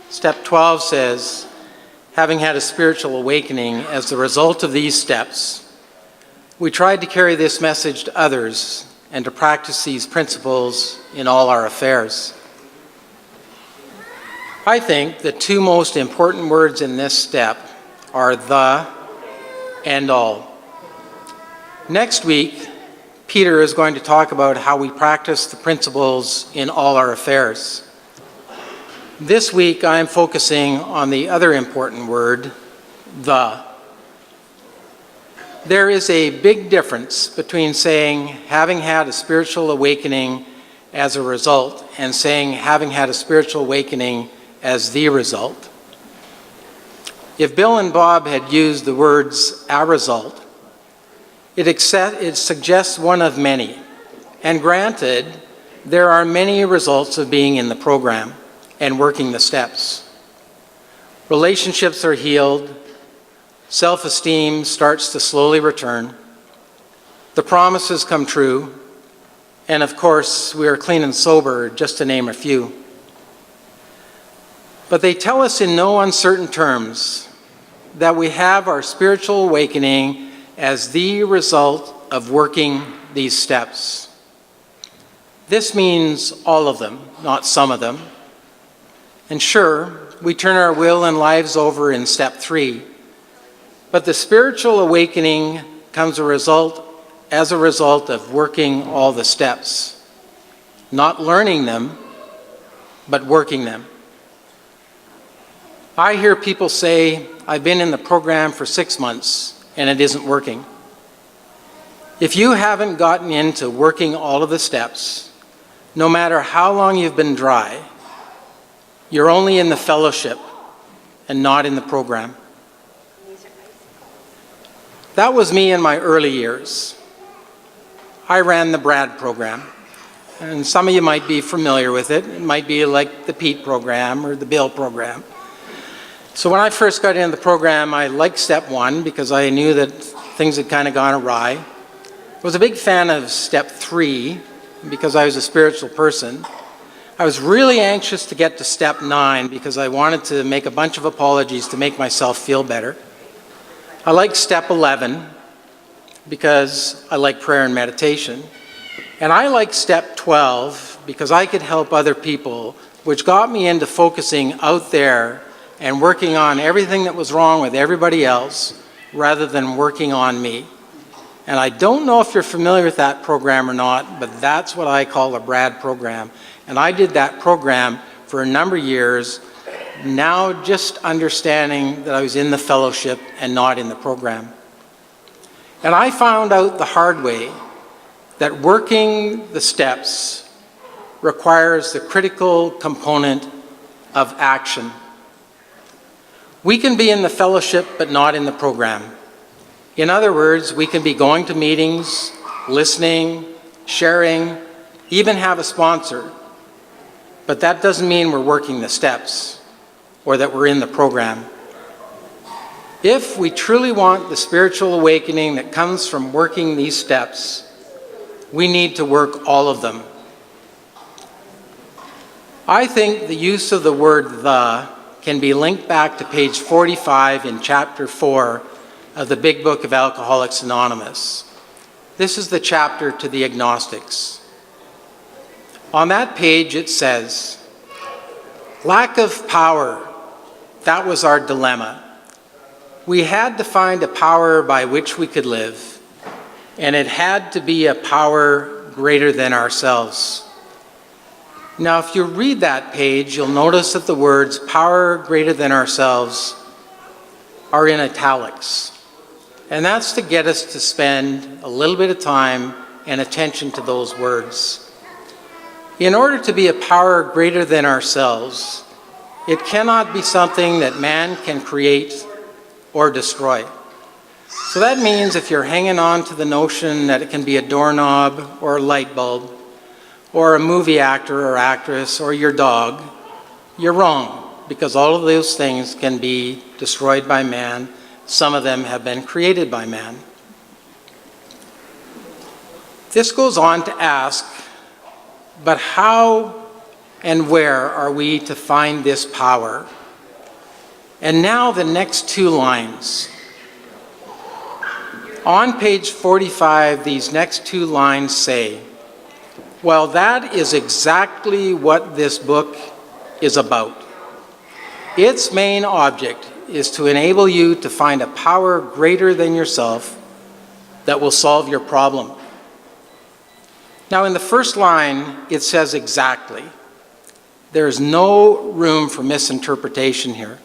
Step 12 says, having had a spiritual awakening as the result of these steps, we tried to carry this message to others and to practice these principles in all our affairs. I think the two most important words in this step are the and all. Next week, Peter is going to talk about how we practice the principles in all our affairs. This week, I am focusing on the other important word, the. There is a big difference between saying having had a spiritual awakening as a result and saying having had a spiritual awakening as the result. If Bill and Bob had used the words a result, it suggests one of many. And granted, there are many results of being in the program and working the steps. Relationships are healed. Self-esteem starts to slowly return. The promises come true. And of course, we are clean and sober, just to name a few. But they tell us in no uncertain terms that we have our spiritual awakening as the result of working these steps. This means all of them, not some of them. And sure, we turn our will and lives over in step 3, but the spiritual awakening comes as a result of working all the steps, not learning them, but working them. I hear people say, I've been in the program for 6 months and it isn't working. If you haven't gotten into working all of the steps, no matter how long you've been dry, you're only in the fellowship and not in the program. That was me in my early years. I ran the Brad program, and some of you might be familiar with it. It might be like the Pete program or the Bill program. So when I first got into the program, I liked step 1 because I knew that things had kind of gone awry. I was a big fan of step 3 because I was a spiritual person. I was really anxious to get to step 9 because I wanted to make a bunch of apologies to make myself feel better. I liked step 11 because I like prayer and meditation. And I liked step 12 because I could help other people, which got me into focusing out there and working on everything that was wrong with everybody else rather than working on me. And I don't know if you're familiar with that program or not, but that's what I call a Brad program. And I did that program for a number of years, now just understanding that I was in the fellowship and not in the program. And I found out the hard way that working the steps requires the critical component of action. We can be in the fellowship but not in the program. In other words, we can be going to meetings, listening, sharing, even have a sponsor. But that doesn't mean we're working the steps or that we're in the program. If we truly want the spiritual awakening that comes from working these steps, we need to work all of them. I think the use of the word the can be linked back to page 45 in chapter 4 of the Big Book of Alcoholics Anonymous. This is the chapter to the agnostics. On that page it says, lack of power, that was our dilemma. We had to find a power by which we could live, and it had to be a power greater than ourselves. Now, if you read that page, you'll notice that the words power greater than ourselves are in italics. And that's to get us to spend a little bit of time and attention to those words. In order to be a power greater than ourselves, it cannot be something that man can create or destroy. So that means if you're hanging on to the notion that it can be a doorknob or a light bulb, or a movie actor or actress, or your dog, you're wrong, because all of those things can be destroyed by man. Some of them have been created by man. This goes on to ask, but how and where are we to find this power? And now the next two lines. On page 45, these next two lines say, well, that is exactly what this book is about. Its main object is to enable you to find a power greater than yourself that will solve your problem. Now, in the first line, it says exactly. There is no room for misinterpretation here.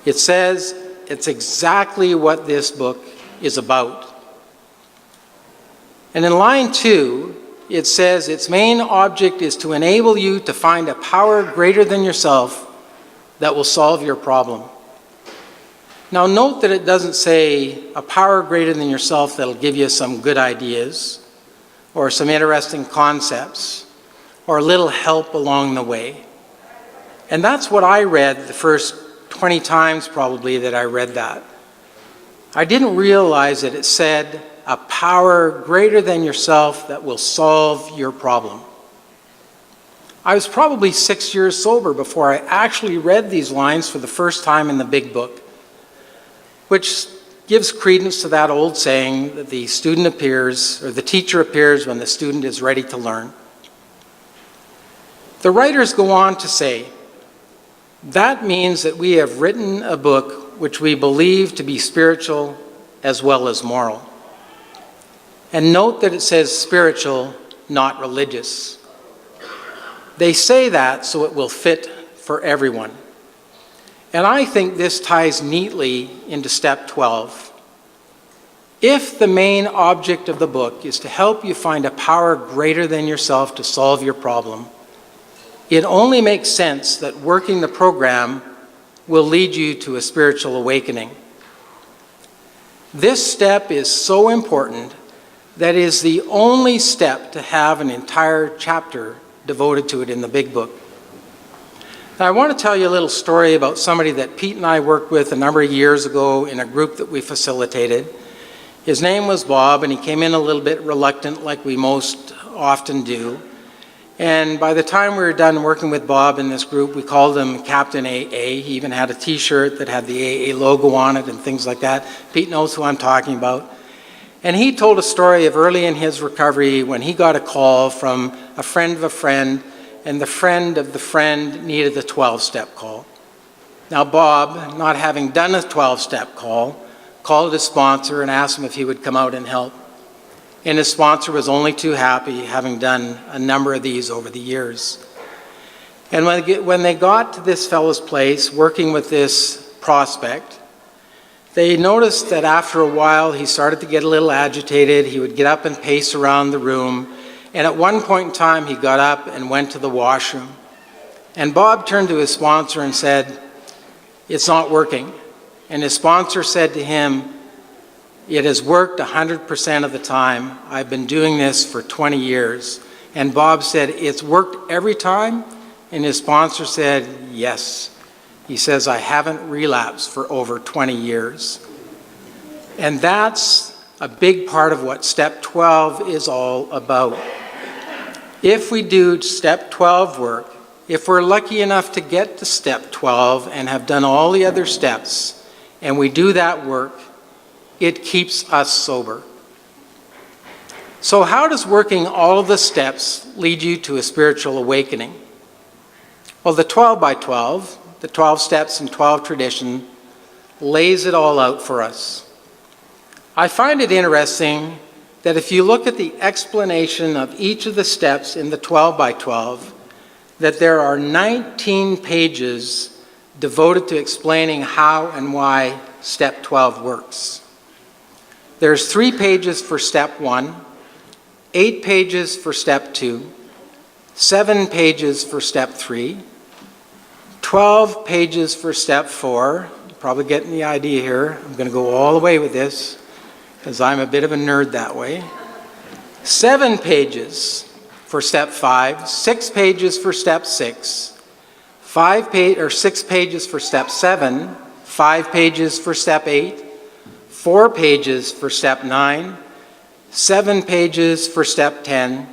It says it's exactly what this book is about. And in line 2, it says its main object is to enable you to find a power greater than yourself that will solve your problem. Now note that it doesn't say a power greater than yourself that'll give you some good ideas or some interesting concepts or a little help along the way. And that's what I read the first 20 times probably that I read that. I didn't realize that it said a power greater than yourself that will solve your problem. I was probably 6 years sober before I actually read these lines for the first time in the big book, which gives credence to that old saying that the student appears, or the teacher appears when the student is ready to learn. The writers go on to say, that means that we have written a book which we believe to be spiritual as well as moral. And note that it says spiritual, not religious. They say that so it will fit for everyone. And I think this ties neatly into step 12. If the main object of the book is to help you find a power greater than yourself to solve your problem, it only makes sense that working the program will lead you to a spiritual awakening. This step is so important that is the only step to have an entire chapter devoted to it in the big book. Now, I want to tell you a little story about somebody that Pete and I worked with a number of years ago in a group that we facilitated. His name was Bob, and he came in a little bit reluctant, like we most often do. And by the time we were done working with Bob in this group, we called him Captain AA. He even had a t-shirt that had the AA logo on it and things like that. Pete knows who I'm talking about. And he told a story of early in his recovery when he got a call from a friend of a friend, and the friend of the friend needed a 12-step call. Now Bob, not having done a 12-step call, called his sponsor and asked him if he would come out and help. And his sponsor was only too happy, having done a number of these over the years. And when they got to this fellow's place, working with this prospect, they noticed that after a while he started to get a little agitated. He would get up and pace around the room. And at one point in time, he got up and went to the washroom. And Bob turned to his sponsor and said, "It's not working." And his sponsor said to him, "It has worked 100% of the time. I've been doing this for 20 years. And Bob said, "It's worked every time?" And his sponsor said, "Yes." He says, "I haven't relapsed for over 20 years. And that's a big part of what step 12 is all about. If we do step 12 work, if we're lucky enough to get to step 12 and have done all the other steps, and we do that work, it keeps us sober. So how does working all of the steps lead you to a spiritual awakening? Well, the 12 by 12, the 12 steps and 12 tradition, lays it all out for us. I find it interesting that if you look at the explanation of each of the steps in the 12 by 12, that there are 19 pages devoted to explaining how and why step 12 works. There's 3 pages for step 1, 8 pages for step 2, 7 pages for step 3, 12 pages for step 4. You're probably getting the idea here. I'm going to go all the way with this because I'm a bit of a nerd that way. 7 pages for step 5, 6 pages for step 6, 6 pages for step 7, 5 pages for step 8, 4 pages for step 9, 7 pages for step 10,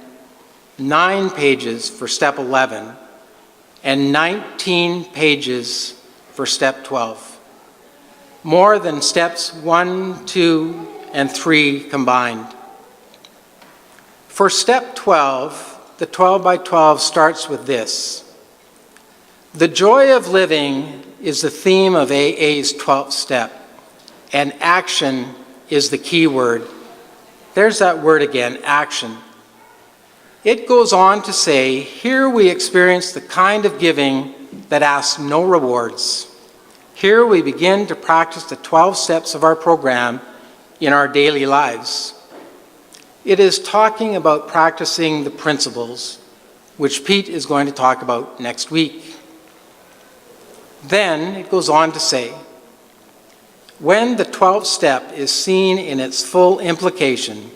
9 pages for step 11, and 19 pages for step 12. More than steps 1, 2, and 3 combined. For step 12, the 12 by 12 starts with this. The joy of living is the theme of AA's 12th step, and action is the key word. There's that word again, action. It goes on to say, here we experience the kind of giving that asks no rewards. Here we begin to practice the 12 steps of our program in our daily lives. It is talking about practicing the principles, which Pete is going to talk about next week. Then it goes on to say, when the 12th step is seen in its full implication,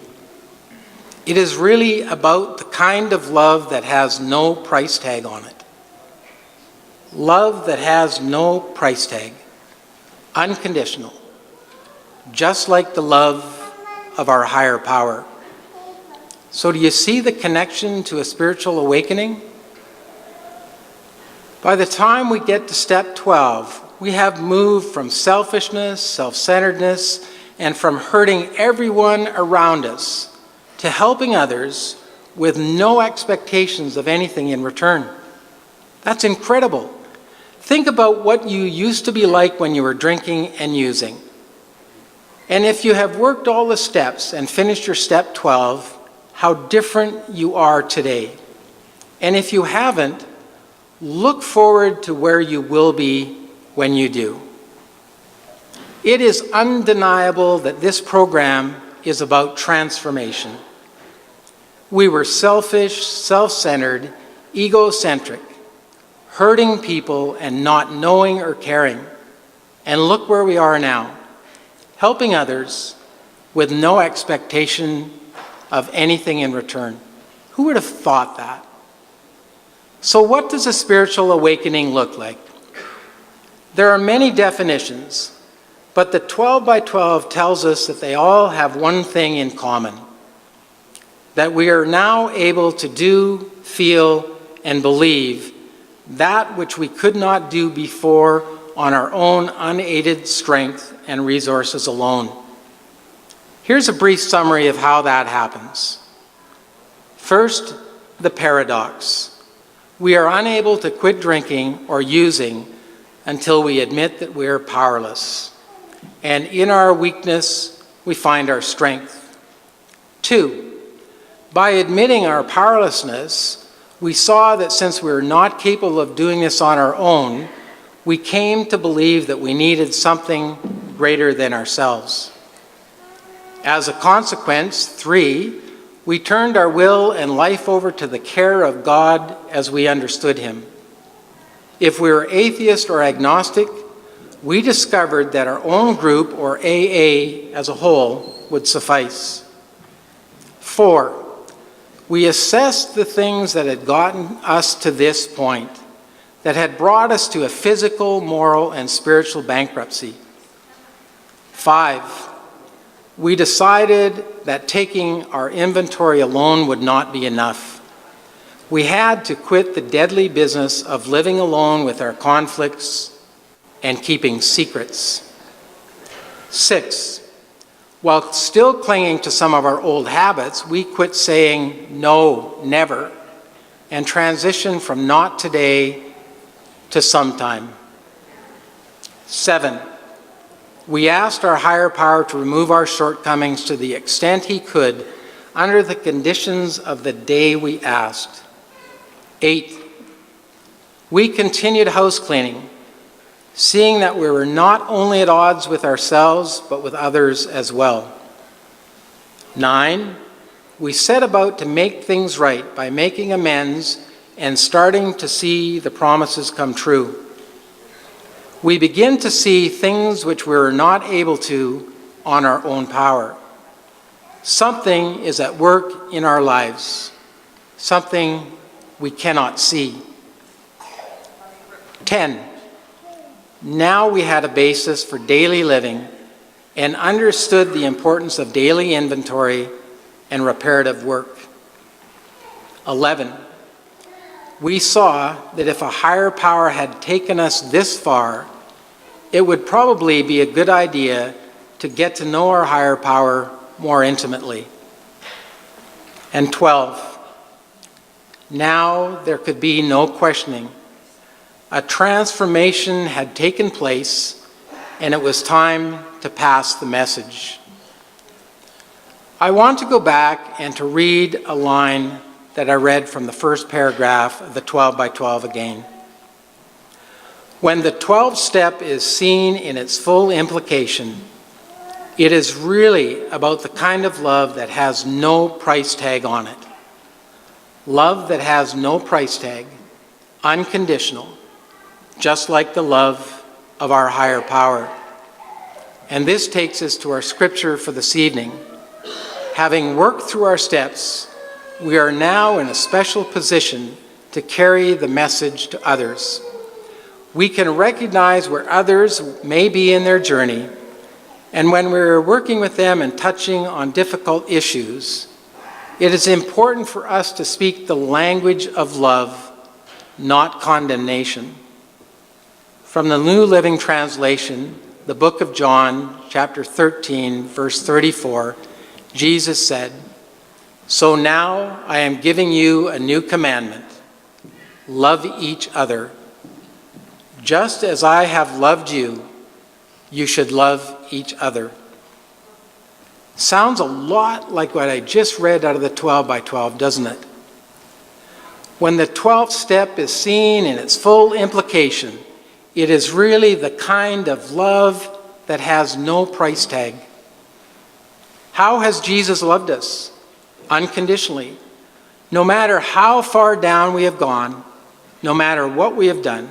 it is really about the kind of love that has no price tag on it. Love that has no price tag, unconditional, just like the love of our higher power. So do you see the connection to a spiritual awakening? By the time we get to step 12, we have moved from selfishness, self-centeredness, and from hurting everyone around us to helping others with no expectations of anything in return. That's incredible. Think about what you used to be like when you were drinking and using. And if you have worked all the steps and finished your step 12, how different you are today. And if you haven't, look forward to where you will be when you do. It is undeniable that this program is about transformation. We were selfish, self-centered, egocentric, hurting people and not knowing or caring. And look where we are now, helping others with no expectation of anything in return. Who would have thought that? So what does a spiritual awakening look like? There are many definitions, but the 12 by 12 tells us that they all have one thing in common, that we are now able to do, feel, and believe that which we could not do before on our own unaided strength and resources alone. Here's a brief summary of how that happens. First, the paradox. We are unable to quit drinking or using until we admit that we are powerless. And in our weakness, we find our strength. 2, by admitting our powerlessness, we saw that since we were not capable of doing this on our own, we came to believe that we needed something greater than ourselves. As a consequence, 3, we turned our will and life over to the care of God as we understood Him. If we were atheist or agnostic, we discovered that our own group, or AA as a whole, would suffice. 4, we assessed the things that had gotten us to this point, that had brought us to a physical, moral, and spiritual bankruptcy. 5, we decided that taking our inventory alone would not be enough. We had to quit the deadly business of living alone with our conflicts and keeping secrets. 6, while still clinging to some of our old habits, we quit saying no, never, and transitioned from not today to sometime. 7, we asked our higher power to remove our shortcomings to the extent He could under the conditions of the day we asked. 8, we continued house cleaning, seeing that we were not only at odds with ourselves, but with others as well. 9, we set about to make things right by making amends and starting to see the promises come true. We begin to see things which we were not able to on our own power. Something is at work in our lives, something we cannot see. 10, now we had a basis for daily living and understood the importance of daily inventory and reparative work. 11. We saw that if a higher power had taken us this far, it would probably be a good idea to get to know our higher power more intimately. And 12. Now there could be no questioning. A transformation had taken place, and it was time to pass the message. I want to go back and to read a line that I read from the first paragraph of the 12 by 12 again. When the 12th step is seen in its full implication, it is really about the kind of love that has no price tag on it. Love that has no price tag, unconditional, just like the love of our higher power. And this takes us to our scripture for this evening. Having worked through our steps, we are now in a special position to carry the message to others. We can recognize where others may be in their journey, and when we're working with them and touching on difficult issues, it is important for us to speak the language of love, not condemnation. From the New Living Translation, the book of John, chapter 13, verse 34, Jesus said, "So now I am giving you a new commandment. Love each other. Just as I have loved you, you should love each other." Sounds a lot like what I just read out of the 12 by 12, doesn't it? When the 12th step is seen in its full implication, it is really the kind of love that has no price tag. How has Jesus loved us? Unconditionally. No matter how far down we have gone, no matter what we have done,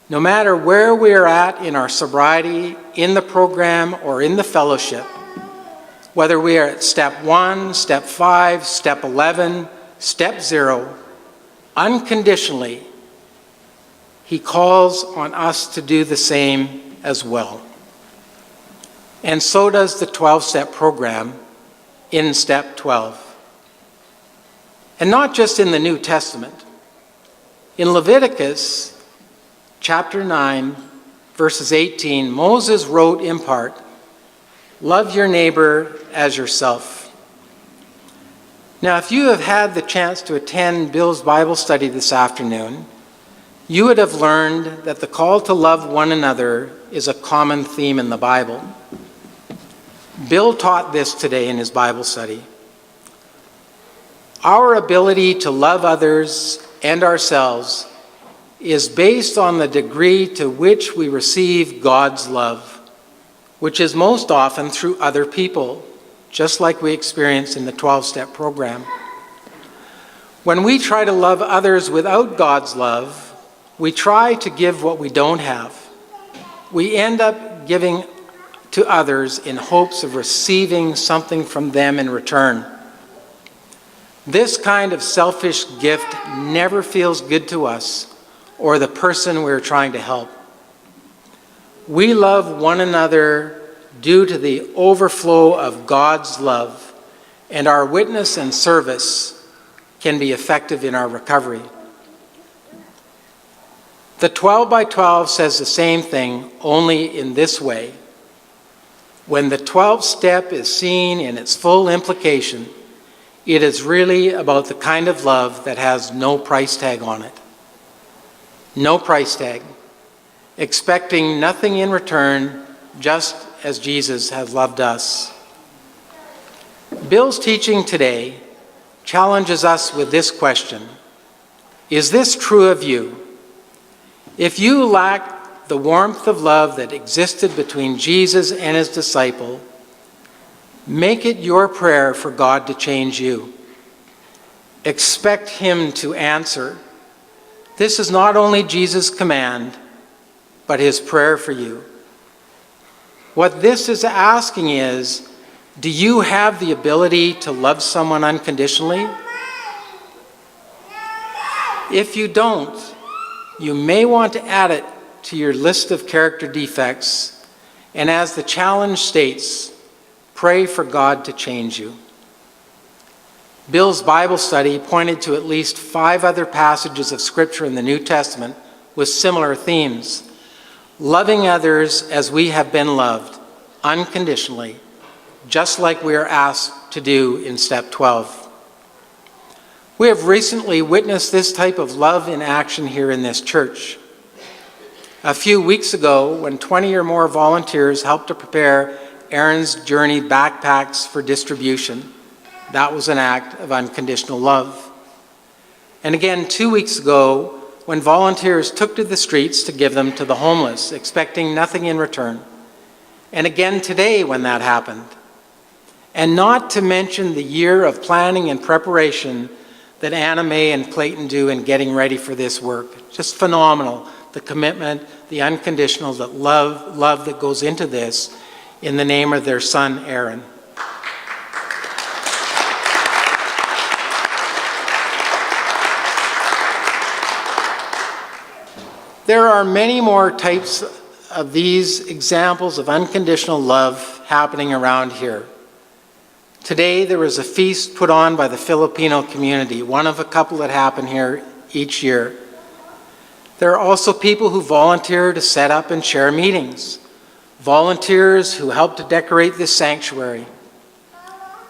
no matter where we are at in our sobriety, in the program, or in the fellowship, whether we are at step 1, step 5, step 11, step 0, unconditionally, he calls on us to do the same as well. And so does the 12-step program in step 12. And not just in the New Testament. In Leviticus chapter 9, verses 18, Moses wrote in part, "Love your neighbor as yourself." Now, if you have had the chance to attend Bill's Bible study this afternoon, you would have learned that the call to love one another is a common theme in the Bible. Bill taught this today in his Bible study. Our ability to love others and ourselves is based on the degree to which we receive God's love, which is most often through other people, just like we experience in the 12-step program. When we try to love others without God's love, we try to give what we don't have. We end up giving to others in hopes of receiving something from them in return. This kind of selfish gift never feels good to us or the person we're trying to help. We love one another due to the overflow of God's love, and our witness and service can be effective in our recovery. The 12 by 12 says the same thing, only in this way. When the 12th step is seen in its full implication, it is really about the kind of love that has no price tag on it. No price tag. Expecting nothing in return, just as Jesus has loved us. Bill's teaching today challenges us with this question. Is this true of you? If you lack the warmth of love that existed between Jesus and his disciple, make it your prayer for God to change you. Expect him to answer. This is not only Jesus' command, but his prayer for you. What this is asking is, do you have the ability to love someone unconditionally? If you don't, you may want to add it to your list of character defects, and as the challenge states, pray for God to change you. Bill's Bible study pointed to at least 5 other passages of Scripture in the New Testament with similar themes. Loving others as we have been loved, unconditionally, just like we are asked to do in step 12. We have recently witnessed this type of love in action here in this church. A few weeks ago, when 20 or more volunteers helped to prepare Aaron's Journey backpacks for distribution, that was an act of unconditional love. And again, 2 weeks ago, when volunteers took to the streets to give them to the homeless, expecting nothing in return. And again today when that happened. And not to mention the year of planning and preparation that Anna May and Clayton do in getting ready for this work. Just phenomenal. The commitment, the unconditional, the love that goes into this in the name of their son, Aaron. There are many more types of these examples of unconditional love happening around here. Today there was a feast put on by the Filipino community, one of a couple that happen here each year. There are also people who volunteer to set up and chair meetings, volunteers who help to decorate this sanctuary,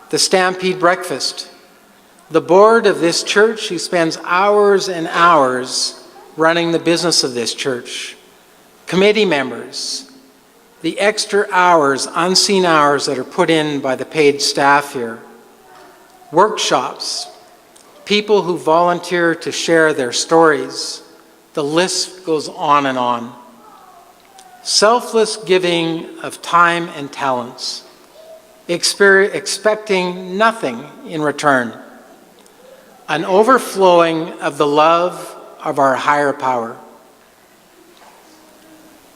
the Stampede Breakfast, the board of this church who spends hours and hours running the business of this church, committee members, the extra hours, unseen hours that are put in by the paid staff here, workshops, people who volunteer to share their stories. The list goes on and on. Selfless giving of time and talents, expecting nothing in return. An overflowing of the love of our higher power.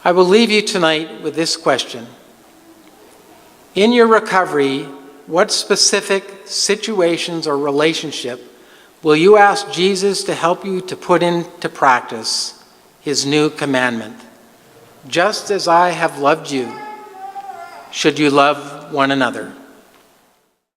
I will leave you tonight with this question. In your recovery, what specific situations or relationship will you ask Jesus to help you to put into practice his new commandment? Just as I have loved you, should you love one another.